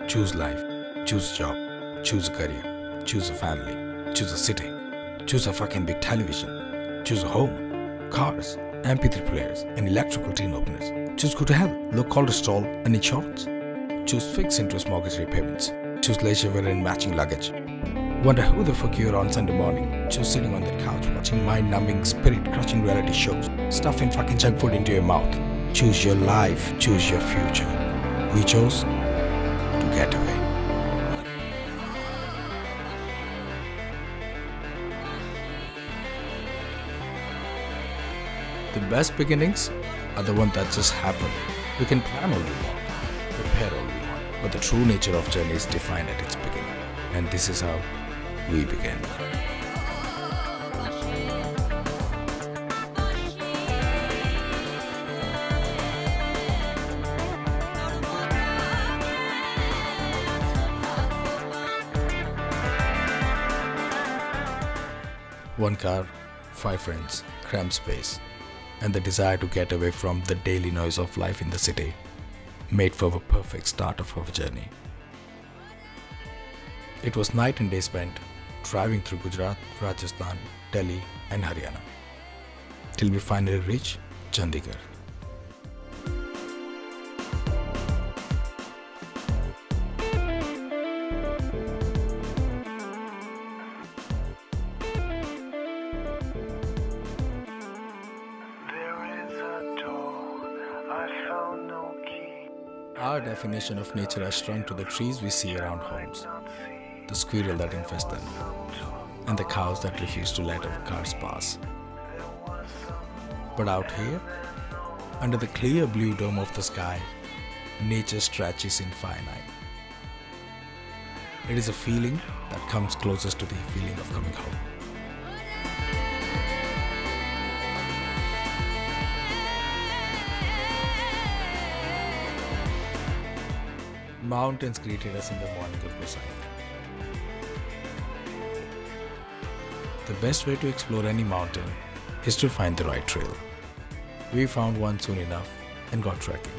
Choose life, choose a job, choose a career, choose a family, choose a city, choose a fucking big television, choose a home, cars, MP3 players, and electrical tin openers. Choose good health, low cholesterol, and insurance. Choose fixed interest mortgage repayments. Choose leisure wear and matching luggage. Wonder who the fuck you are on Sunday morning. Choose sitting on that couch watching mind-numbing, spirit-crushing reality shows, stuffing fucking junk food into your mouth. Choose your life, choose your future. We chose to get away. The best beginnings are the ones that just happen. We can plan all we want, prepare all we want, but the true nature of journey is defined at its beginning. And this is how we began. One car, 5 friends, cramped space, and the desire to get away from the daily noise of life in the city made for a perfect start of our journey. It was night and day spent driving through Gujarat, Rajasthan, Delhi and Haryana till we finally reached Chandigarh. Our definition of nature has shrunk to the trees we see around homes, the squirrel that infest them, and the cows that refuse to let our cars pass. But out here, under the clear blue dome of the sky, nature stretches infinite. It is a feeling that comes closest to the feeling of coming home. Mountains greeted us in the morning of Kushal. The best way to explore any mountain is to find the right trail. We found one soon enough and got trekking.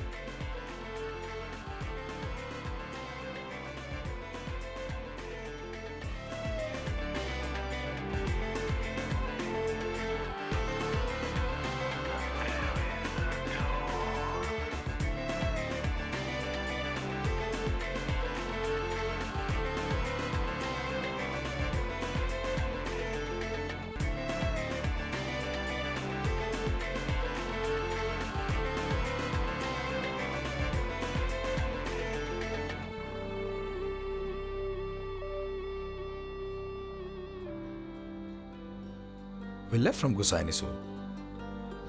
We left from Gusaini soon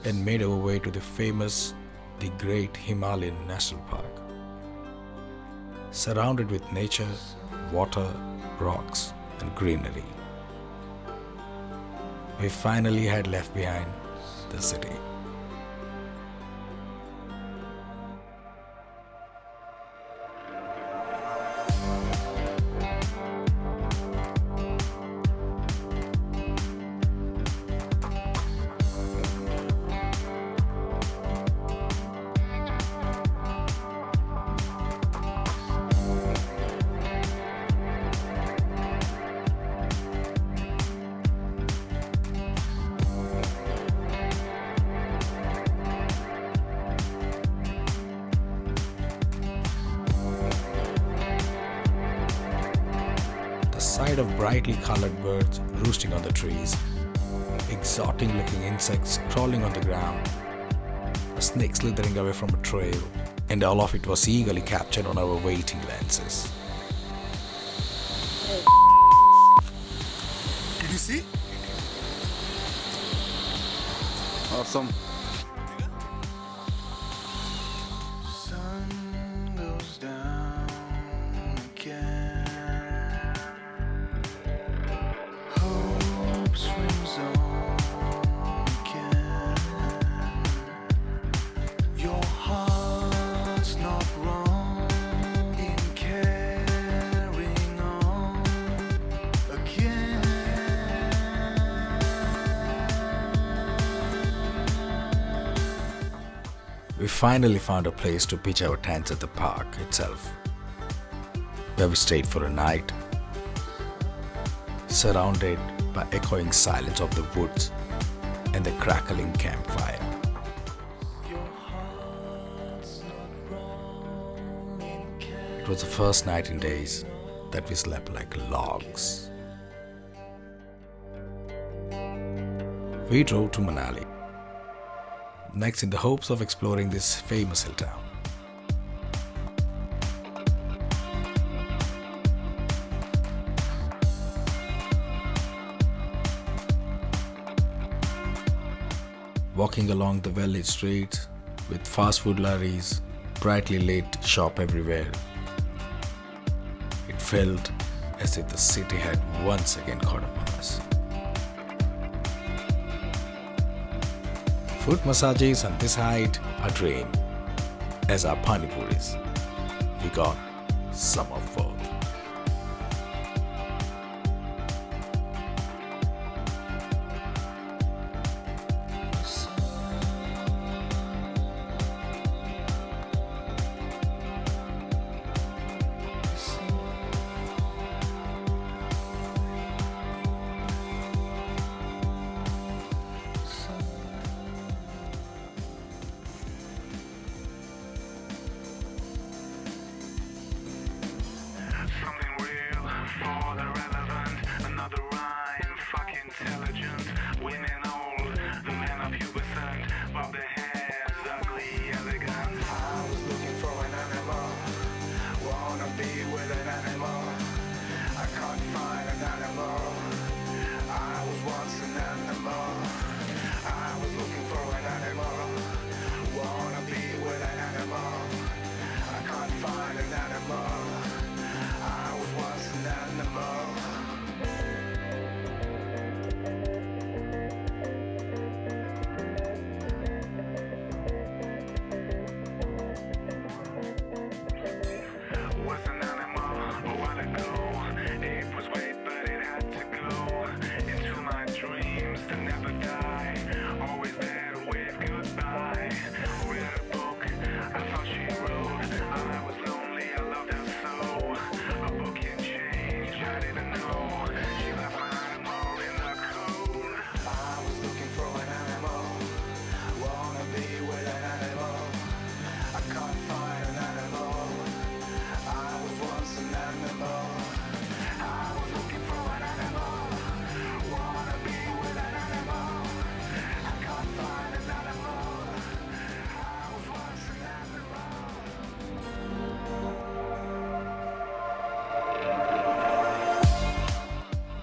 and made our way to the Great Himalayan National Park. Surrounded with nature, water, rocks and greenery, we finally had left behind the city. The sight of brightly colored birds roosting on the trees, exotic looking insects crawling on the ground, a snake slithering away from a trail, and all of it was eagerly captured on our waiting lenses. Did you see? Awesome. Sun goes down again. Hope swims on again. Your heart's not wrong in carrying on again. We finally found a place to pitch our tents at the park itself. where we stayed for a night, surrounded by echoing silence of the woods and the crackling campfire. It was the first night in days that we slept like logs. We drove to Manali, next in the hopes of exploring this famous hill town. Walking along the village streets with fast food lorries, brightly lit shop everywhere, it felt as if the city had once again caught up on us. Foot massages on this height, a dream. As our pani puris, we got some of both.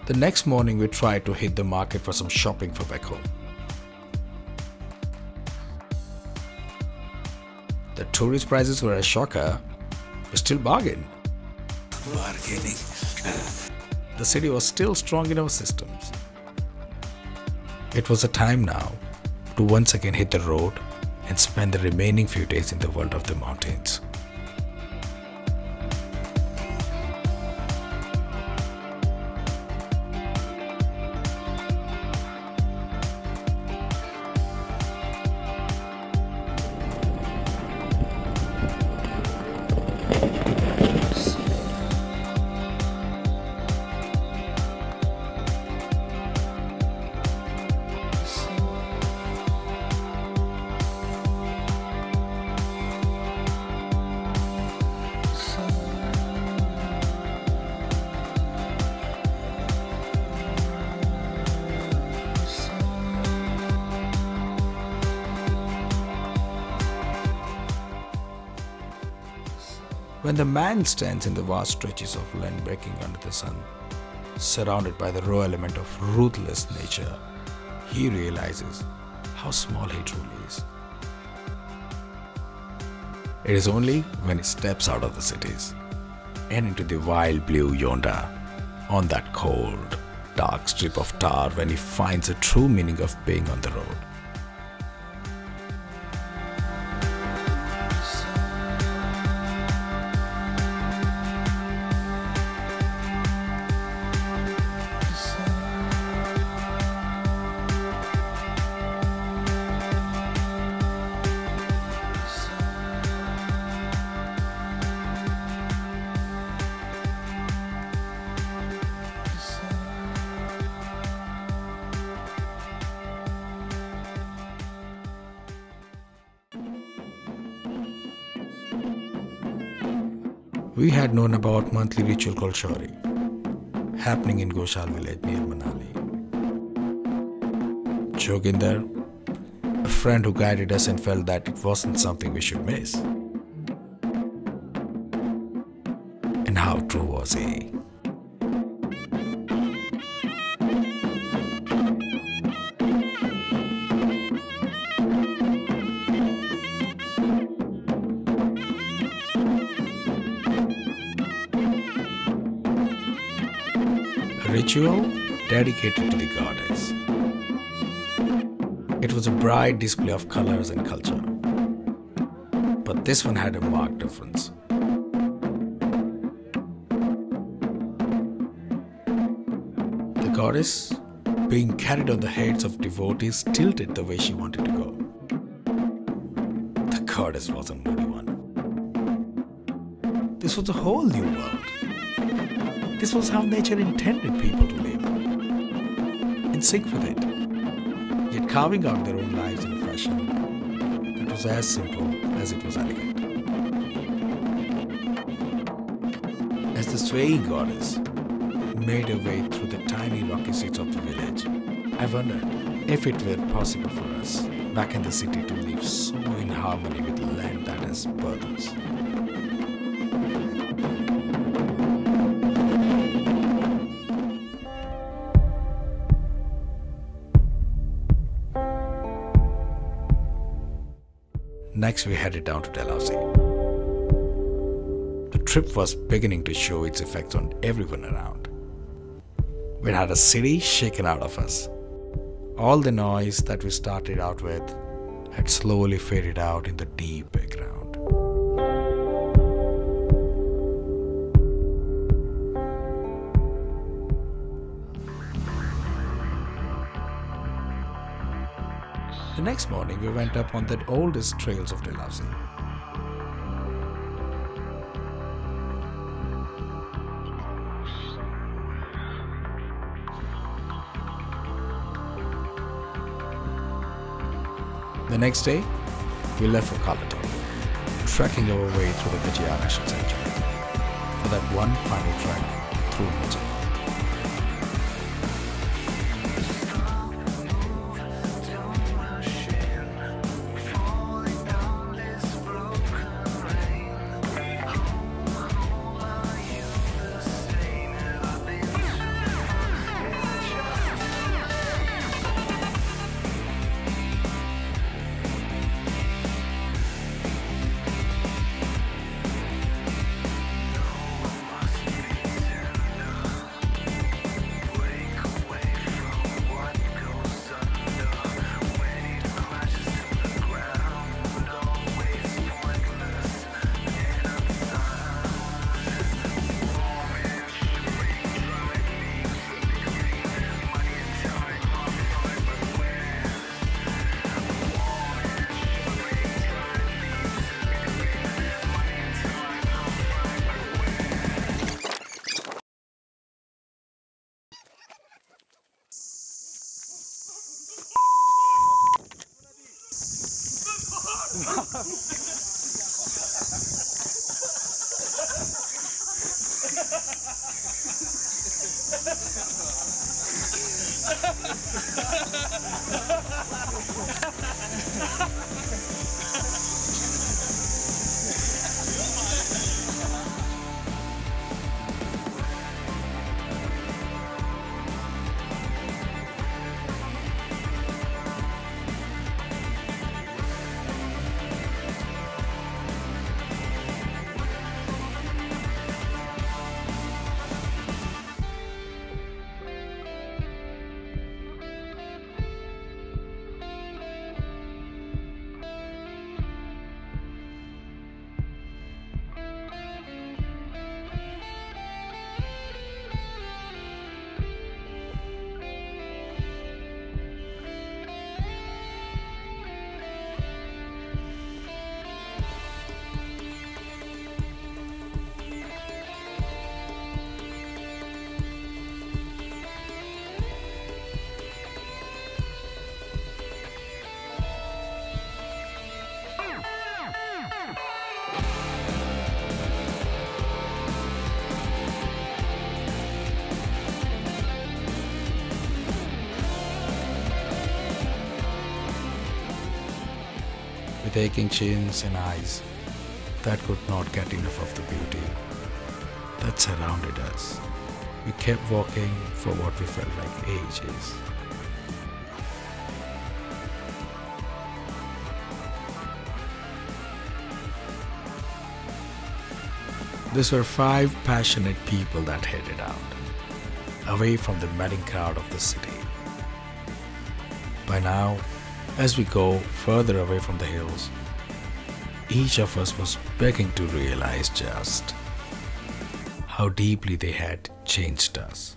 The next morning we tried to hit the market for some shopping for back home. The tourist prices were a shocker, but still bargain. Bargaining. The city was still strong in our systems. It was a time now to once again hit the road and spend the remaining few days in the world of the mountains. When the man stands in the vast stretches of land breaking under the sun, surrounded by the raw element of ruthless nature, he realizes how small he truly is. It is only when he steps out of the cities and into the wild blue yonder, on that cold, dark strip of tar, when he finds the true meaning of being on the road. We had known about monthly ritual called Shori, happening in Kushal village near Manali. Joginder, a friend who guided us and felt that it wasn't something we should miss. And how true was he? Ritual dedicated to the goddess. It was a bright display of colors and culture. But this one had a marked difference. The goddess, being carried on the heads of devotees, tilted the way she wanted to go. The goddess was a moody one. This was a whole new world. This was how nature intended people to live, in sync with it, yet carving out their own lives in a fashion that was as simple as it was elegant. As the swaying goddess made her way through the tiny rocky streets of the village, I wondered if it were possible for us back in the city to live so in harmony with the land that has birthed us. Next, we headed down to Dalhousie. The trip was beginning to show its effects on everyone around. We had a city shaken out of us. All the noise that we started out with had slowly faded out in the deep background. The next morning, we went up on the oldest trails of Dalhousie. The next day, we left for Kalato, trekking our way through the Gajia National Sanctuary for that one final trek through nature. with aching chins and eyes that could not get enough of the beauty that surrounded us. We kept walking for what we felt like ages. These were 5 passionate people that headed out, away from the madding crowd of the city. By now, as we go further away from the hills, each of us was begging to realize just how deeply they had changed us.